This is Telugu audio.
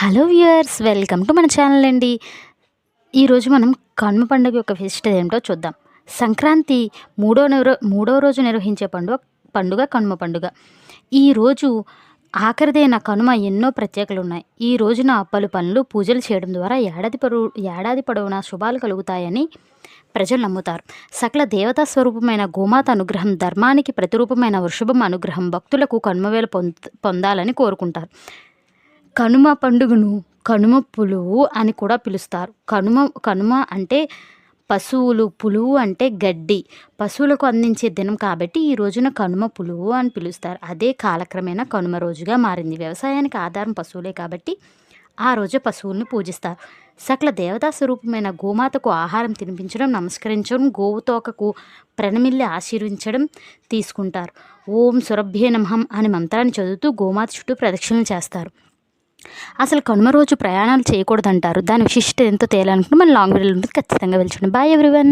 హలో వ్యూయర్స్, వెల్కమ్ టు మన ఛానల్ అండి. ఈరోజు మనం కనుమ పండుగ యొక్క ఫెస్టివల్ ఏమిటో చూద్దాం. సంక్రాంతి మూడో రోజు నిర్వహించే పండుగ కనుమ పండుగ. ఈరోజు ఆఖరిదైన కనుమ ఎన్నో ప్రత్యేకలు ఉన్నాయి. ఈ రోజున పలు పనులు పూజలు చేయడం ద్వారా ఏడాది పొడవునా శుభాలు కలుగుతాయని ప్రజలు నమ్ముతారు. సకల దేవతా స్వరూపమైన గోమాత అనుగ్రహం, ధర్మానికి ప్రతిరూపమైన వృషభం అనుగ్రహం భక్తులకు కనుమవేళ పొందాలని కోరుకుంటారు. కనుమ పండుగను కనుమ పులువు అని కూడా పిలుస్తారు. కనుమ అంటే పశువులు, పులువు అంటే గడ్డి, పశువులకు అందించే దినం కాబట్టి ఈ రోజున కనుమ పులువు అని పిలుస్తారు. అదే కాలక్రమేణా కనుమ రోజుగా మారింది. వ్యవసాయానికి ఆధారం పశువులే కాబట్టి ఆ రోజు పశువుల్ని పూజిస్తారు. సకల దేవతా స్వరూపమైన గోమాతకు ఆహారం తినిపించడం, నమస్కరించడం, గోవు తోకకు ప్రణమిల్లి ఆశీర్వించడం తీసుకుంటారు. ఓం సురభ్యే నమః అనే మంత్రాన్ని చదువుతూ గోమాత చుట్టూ ప్రదక్షిణలు చేస్తారు. అసలు కనుమ రోజు ప్రయాణాలు చేయకూడదంటారు. దాని విశిష్టత ఎంతో తేలాలనుకుంటే మన లాంగ్ వీడియోలో ఉంటుంది. ఖచ్చితంగా వెళ్ళి చూడండి. Bye everyone.